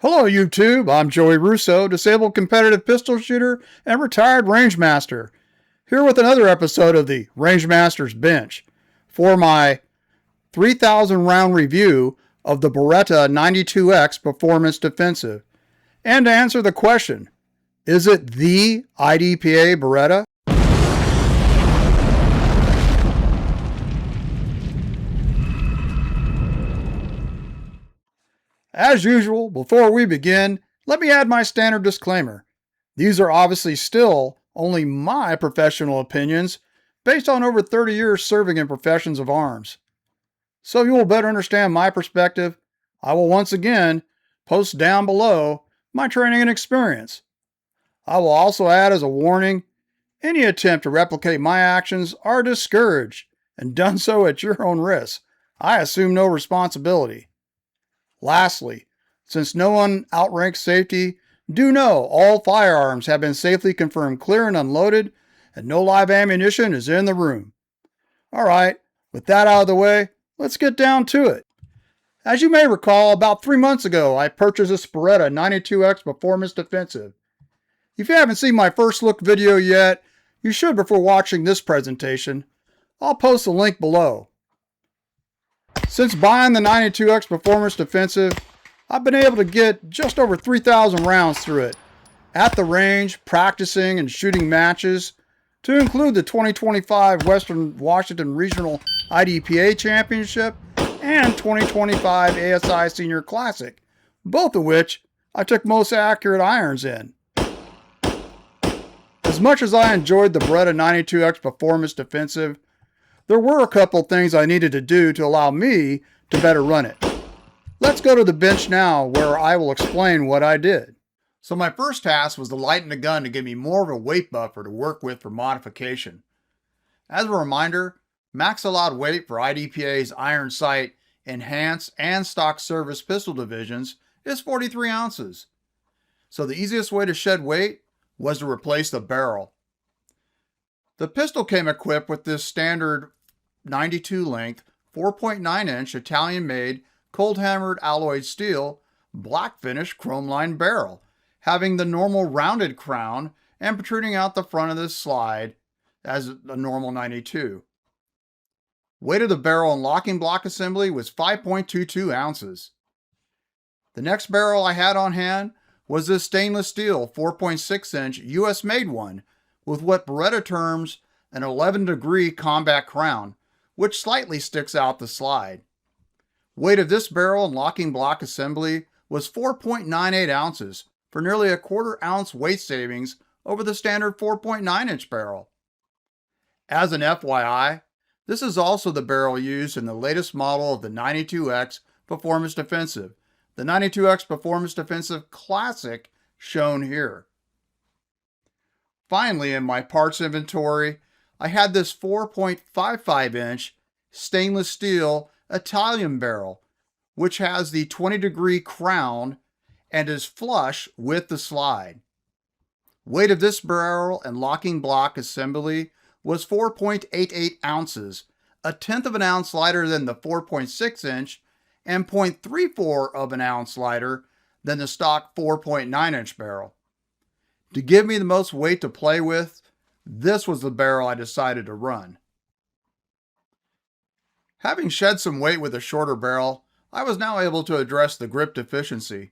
Hello YouTube, I'm Joey Russo, disabled competitive pistol shooter and retired Rangemaster, here with another episode of the Rangemaster's Bench for my 3,000 round review of the Beretta 92x Performance Defensive, and to answer the question, is it the IDPA Beretta? As usual, before we begin, let me add my standard disclaimer. These are obviously still only my professional opinions based on over 30 years serving in professions of arms. So you will better understand my perspective, I will once again post down below my training and experience. I will also add as a warning, any attempt to replicate my actions are discouraged and done so at your own risk. I assume no responsibility. Lastly, since no one outranks safety, do know all firearms have been safely confirmed clear and unloaded, and no live ammunition is in the room. Alright, with that out of the way, let's get down to it. As you may recall, about 3 months ago, I purchased this Beretta 92x Performance Defensive. If you haven't seen my first look video yet, you should before watching this presentation. I'll post a link below. Since buying the 92x Performance Defensive, I've been able to get just over 3,000 rounds through it, at the range, practicing and shooting matches, to include the 2025 Western Washington Regional IDPA Championship and 2025 ASI Senior Classic, both of which I took most accurate irons in. As much as I enjoyed the Beretta 92x Performance Defensive, there were a couple things I needed to do to allow me to better run it. Let's go to the bench now where I will explain what I did. So my first task was to lighten the gun to give me more of a weight buffer to work with for modification. As a reminder, max allowed weight for IDPA's iron sight, enhanced, and stock service pistol divisions is 43 ounces. So the easiest way to shed weight was to replace the barrel. The pistol came equipped with this standard 92 length, 4.9 inch Italian made, cold hammered alloyed steel, black finish chrome lined barrel, having the normal rounded crown and protruding out the front of the slide as a normal 92. Weight of the barrel and locking block assembly was 5.22 ounces. The next barrel I had on hand was this stainless steel 4.6 inch US made one with what Beretta terms an 11-degree combat crown, which slightly sticks out the slide. Weight of this barrel and locking block assembly was 4.98 ounces for nearly a quarter-ounce weight savings over the standard 4.9 inch barrel. As an FYI, this is also the barrel used in the latest model of the 92x Performance Defensive, the 92x Performance Defensive Classic shown here. Finally, in my parts inventory, I had this 4.55 inch stainless steel Italian barrel, which has the 20-degree crown and is flush with the slide. Weight of this barrel and locking block assembly was 4.88 ounces, a tenth of an ounce lighter than the 4.6 inch and 0.34 of an ounce lighter than the stock 4.9 inch barrel. To give me the most weight to play with, this was the barrel I decided to run. Having shed some weight with a shorter barrel, I was now able to address the grip deficiency.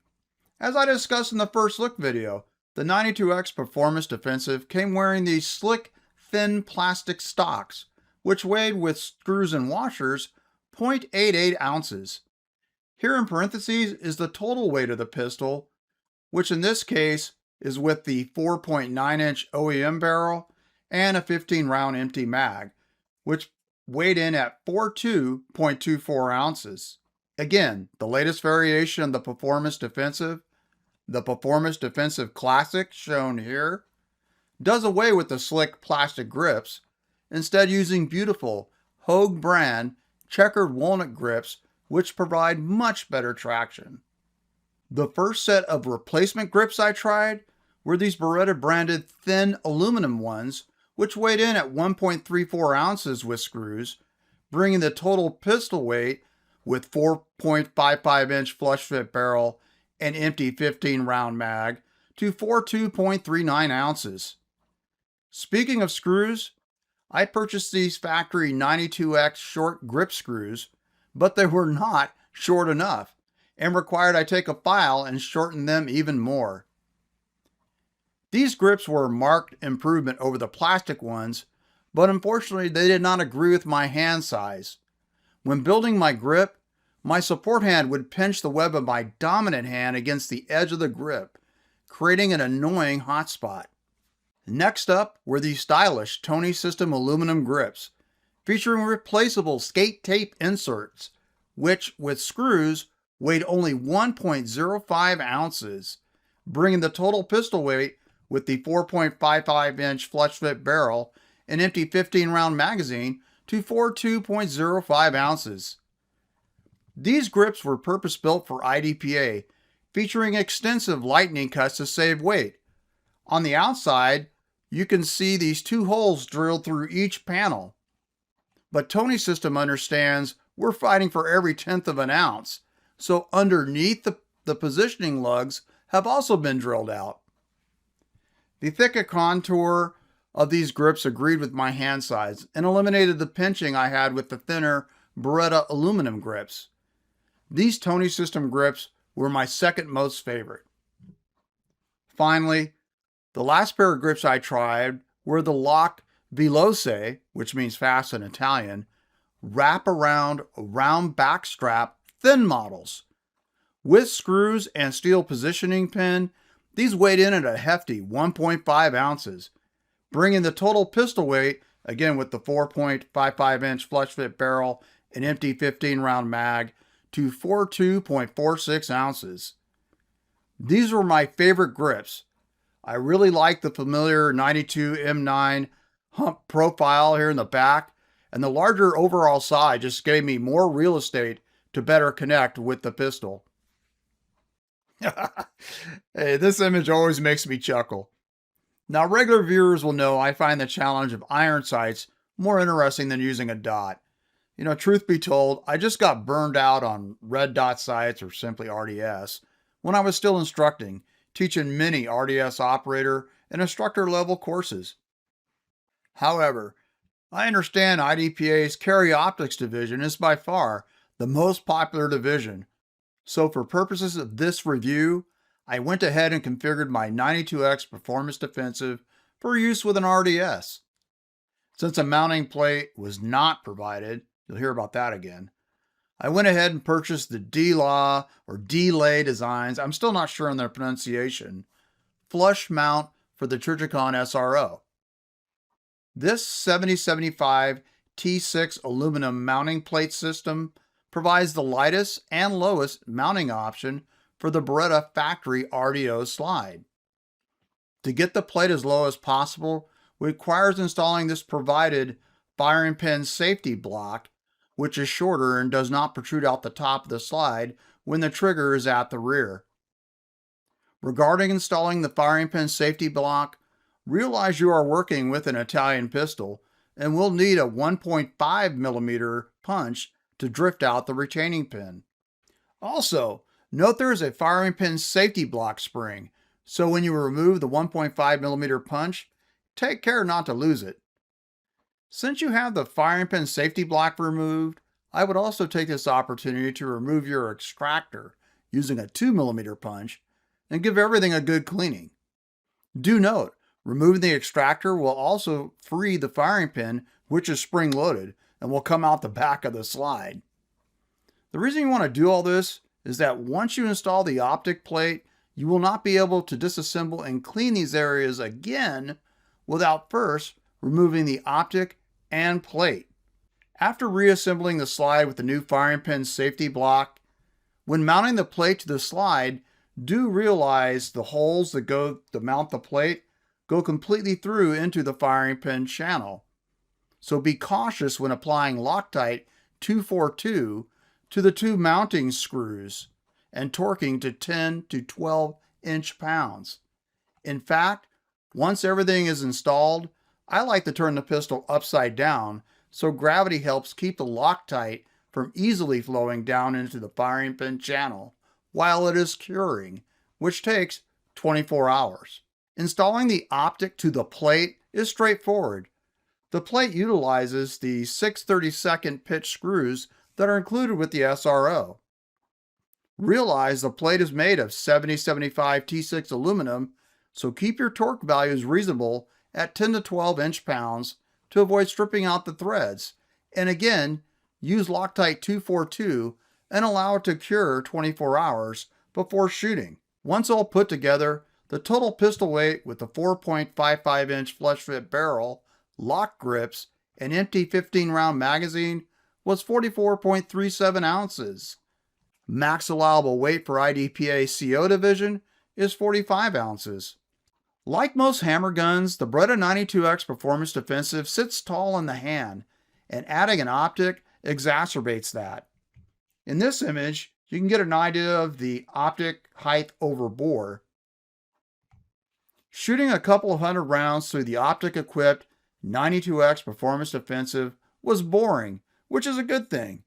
As I discussed in the first look video, the 92x Performance Defensive came wearing these slick, thin plastic stocks, which weighed with screws and washers 0.88 ounces. Here in parentheses is the total weight of the pistol, which in this case is with the 4.9 inch OEM barrel and a 15 round empty mag, which weighed in at 42.24 ounces. Again, the latest variation of the Performance Defensive, the Performance Defensive Classic shown here, does away with the slick plastic grips, instead using beautiful Hogue brand checkered walnut grips which provide much better traction. The first set of replacement grips I tried were these Beretta branded thin aluminum ones, which weighed in at 1.34 ounces with screws, bringing the total pistol weight with 4.55 inch flush fit barrel and empty 15 round mag to 42.39 ounces. Speaking of screws, I purchased these factory 92x short grip screws, but they were not short enough and required I take a file and shorten them even more. These grips were a marked improvement over the plastic ones, but unfortunately they did not agree with my hand size. When building my grip, my support hand would pinch the web of my dominant hand against the edge of the grip, creating an annoying hot spot. Next up were these stylish Tony System aluminum grips, featuring replaceable skate tape inserts, which, with screws, weighed only 1.05 ounces, bringing the total pistol weight with the 4.55-inch flush-fit barrel and empty 15-round magazine to 42.05 ounces. These grips were purpose-built for IDPA, featuring extensive lightning cuts to save weight. On the outside, you can see these two holes drilled through each panel. But Tony System understands we're fighting for every 1/10 of an ounce, so underneath the positioning lugs have also been drilled out. The thicker contour of these grips agreed with my hand size and eliminated the pinching I had with the thinner Beretta aluminum grips. These Tony System grips were my second most favorite. Finally, the last pair of grips I tried were the Lock Veloce, which means fast in Italian, wrap around round back strap thin models. With screws and steel positioning pin, these weighed in at a hefty 1.5 ounces, bringing the total pistol weight, again with the 4.55-inch flush fit barrel and empty 15-round mag, to 42.46 ounces. These were my favorite grips. I really like the familiar 92 M9 hump profile here in the back, and the larger overall size just gave me more real estate to better connect with the pistol. Hey, this image always makes me chuckle. Now, regular viewers will know I find the challenge of iron sights more interesting than using a dot. You know, truth be told, I just got burned out on red dot sights, or simply RDS, when I was still instructing, teaching many RDS operator and instructor level courses. However, I understand IDPA's Carry Optics division is by far the most popular division. So for purposes of this review, I went ahead and configured my 92x Performance Defensive for use with an RDS. Since a mounting plate was not provided, you'll hear about that again, I went ahead and purchased the D-Law or D-Lay Designs, I'm still not sure on their pronunciation, flush mount for the Trijicon SRO. This 7075 T6 aluminum mounting plate system provides the lightest and lowest mounting option for the Beretta factory RDO slide. To get the plate as low as possible requires installing this provided firing pin safety block, which is shorter and does not protrude out the top of the slide when the trigger is at the rear. Regarding installing the firing pin safety block, realize you are working with an Italian pistol and will need a 1.5 millimeter punch to drift out the retaining pin. Also, note there is a firing pin safety block spring, so when you remove the 1.5 millimeter punch, take care not to lose it. Since you have the firing pin safety block removed, I would also take this opportunity to remove your extractor using a 2 millimeter punch and give everything a good cleaning. Do note, removing the extractor will also free the firing pin, which is spring loaded and will come out the back of the slide. The reason you want to do all this is that once you install the optic plate, you will not be able to disassemble and clean these areas again without first removing the optic and plate. After reassembling the slide with the new firing pin safety block, when mounting the plate to the slide, do realize the holes that go to mount the plate go completely through into the firing pin channel. So be cautious when applying Loctite 242 to the two mounting screws and torquing to 10 to 12 inch-pounds. In fact, once everything is installed, I like to turn the pistol upside down so gravity helps keep the Loctite from easily flowing down into the firing pin channel while it is curing, which takes 24 hours. Installing the optic to the plate is straightforward. The plate utilizes the 6/32 pitch screws that are included with the SRO. Realize the plate is made of 7075 T6 aluminum, so keep your torque values reasonable at 10 to 12 inch-pounds to avoid stripping out the threads. And again, use Loctite 242 and allow it to cure 24 hours before shooting. Once all put together, the total pistol weight with the 4.55-inch flush-fit barrel, lock grips, and empty 15-round magazine was 44.37 ounces. Max allowable weight for IDPA CO division is 45 ounces. Like most hammer guns, the Beretta 92x Performance Defensive sits tall in the hand, and adding an optic exacerbates that. In this image, you can get an idea of the optic height over bore. Shooting a couple of hundred rounds through the optic-equipped 92x Performance Defensive was boring, which is a good thing.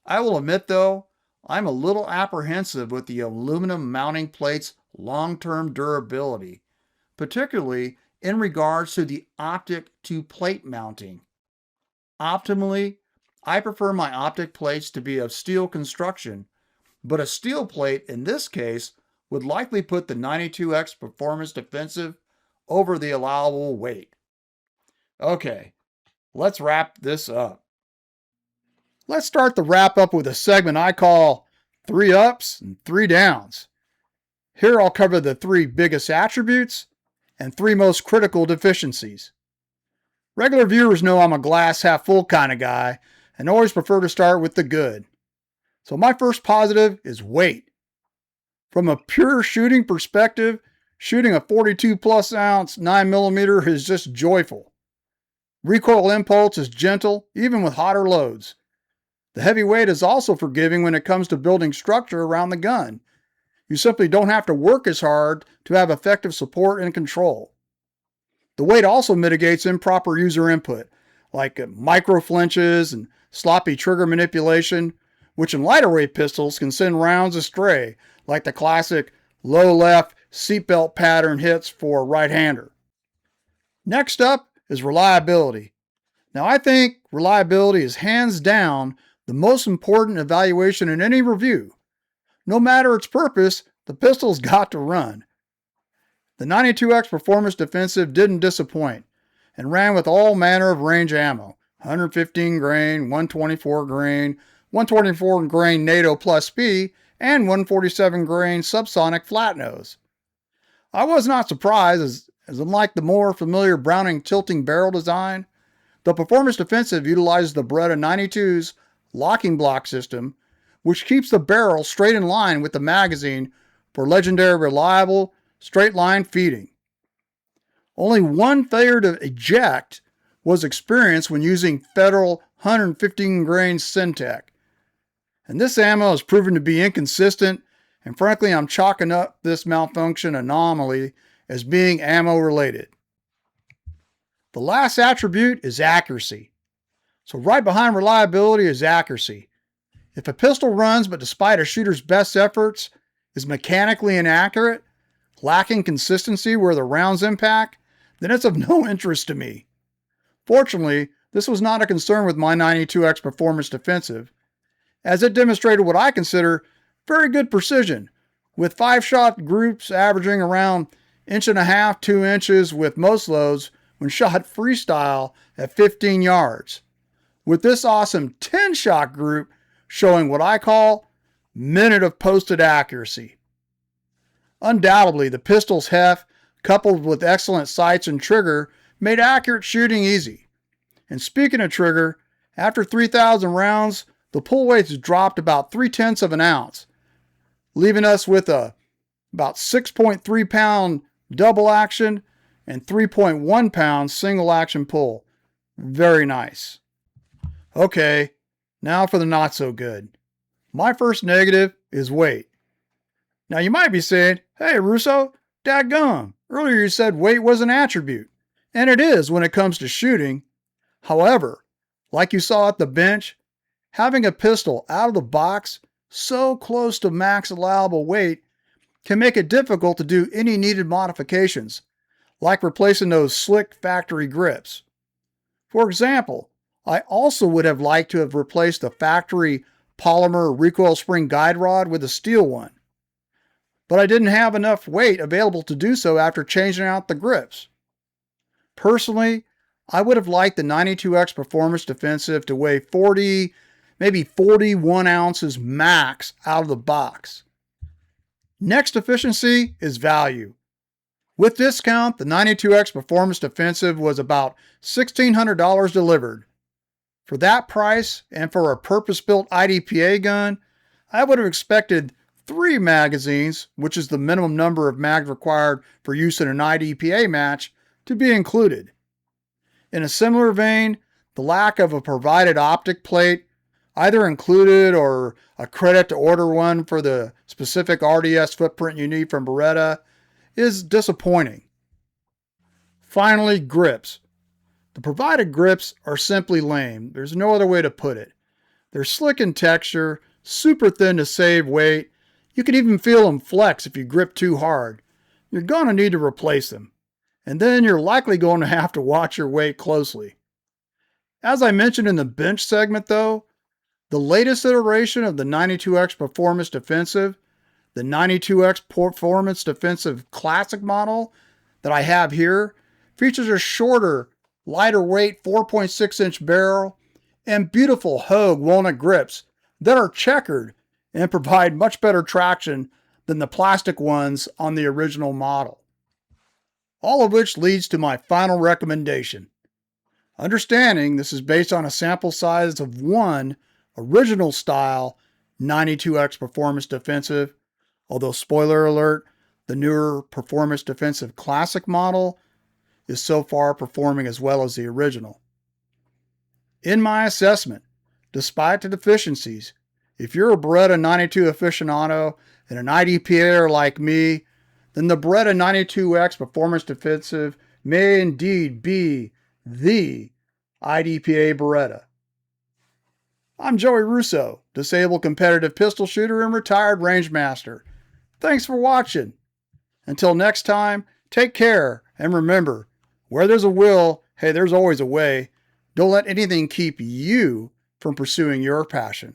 I will admit though, I'm a little apprehensive with the aluminum mounting plate's long-term durability, particularly in regards to the optic to plate mounting. Optimally, I prefer my optic plates to be of steel construction, but a steel plate in this case would likely put the 92x Performance Defensive over the allowable weight. Okay, let's wrap this up. Let's start the wrap up with a segment I call 3 ups and 3 downs. Here I'll cover the 3 biggest attributes and 3 most critical deficiencies. Regular viewers know I'm a glass half full kind of guy and always prefer to start with the good. So my first positive is weight. From a pure shooting perspective, shooting a 42 plus ounce 9mm is just joyful. Recoil impulse is gentle, even with hotter loads. The heavy weight is also forgiving when it comes to building structure around the gun. You simply don't have to work as hard to have effective support and control. The weight also mitigates improper user input, like micro flinches and sloppy trigger manipulation, which in lighter weight pistols can send rounds astray, like the classic low left seatbelt pattern hits for a right-hander. Next up is reliability. Now I think reliability is hands down the most important evaluation in any review. No matter its purpose, the pistol's got to run. The 92x Performance Defensive didn't disappoint and ran with all manner of range ammo, 115 grain, 124 grain, 124 grain NATO plus P, and 147 grain subsonic flat nose. I was not surprised as unlike the more familiar Browning tilting barrel design, the Performance Defensive utilizes the Beretta 92's locking block system, which keeps the barrel straight in line with the magazine for legendary reliable straight line feeding. Only one failure to eject was experienced when using Federal 115 grain Syntec. And this ammo has proven to be inconsistent, and frankly I'm chalking up this malfunction anomaly as being ammo related. The last attribute is accuracy. So right behind reliability is accuracy. If a pistol runs but despite a shooter's best efforts is mechanically inaccurate, lacking consistency where the rounds impact, then it's of no interest to me. Fortunately, this was not a concern with my 92x Performance Defensive, as it demonstrated what I consider very good precision, with 5-shot groups averaging around 1.5 to 2 inches with most loads when shot freestyle at 15 yards. With this awesome 10-shot group showing what I call minute of posted accuracy. Undoubtedly, the pistol's heft, coupled with excellent sights and trigger, made accurate shooting easy. And speaking of trigger, after 3,000 rounds, the pull weight's dropped about 0.3 of an ounce, leaving us with about 6.3 pound double action and 3.1 pound single action pull. Very nice. Okay, now for the not so good. My first negative is weight. Now you might be saying, hey Russo, dadgum, earlier you said weight was an attribute. And it is when it comes to shooting. However, like you saw at the bench, having a pistol out of the box so close to max allowable weight can make it difficult to do any needed modifications, like replacing those slick factory grips. For example, I also would have liked to have replaced the factory polymer recoil spring guide rod with a steel one, but I didn't have enough weight available to do so after changing out the grips. Personally, I would have liked the 92X Performance Defensive to weigh 40, maybe 41 ounces max out of the box. Next efficiency is value. With discount, the 92X Performance Defensive was about $1,600 delivered. For that price, and for a purpose-built IDPA gun, I would have expected 3 magazines, which is the minimum number of mags required for use in an IDPA match, to be included. In a similar vein, the lack of a provided optic plate, either included or a credit to order one for the specific RDS footprint you need from Beretta, is disappointing. Finally, grips. The provided grips are simply lame. There's no other way to put it. They're slick in texture, super thin to save weight. You can even feel them flex if you grip too hard. You're going to need to replace them. And then you're likely going to have to watch your weight closely. As I mentioned in the bench segment though, the latest iteration of the 92X Performance Defensive, the 92X Performance Defensive Classic model that I have here, features a shorter, lighter weight 4.6-inch barrel and beautiful Hogue walnut grips that are checkered and provide much better traction than the plastic ones on the original model. All of which leads to my final recommendation. Understanding this is based on a sample size of one original style 92X Performance Defensive, although spoiler alert, the newer Performance Defensive Classic model is so far performing as well as the original. In my assessment, despite the deficiencies, if you're a Beretta 92 aficionado and an IDPA like me, then the Beretta 92X Performance Defensive may indeed be the IDPA Beretta. I'm Joey Russo, disabled competitive pistol shooter and retired Rangemaster. Thanks for watching. Until next time, take care, and remember, where there's a will, hey, there's always a way. Don't let anything keep you from pursuing your passion.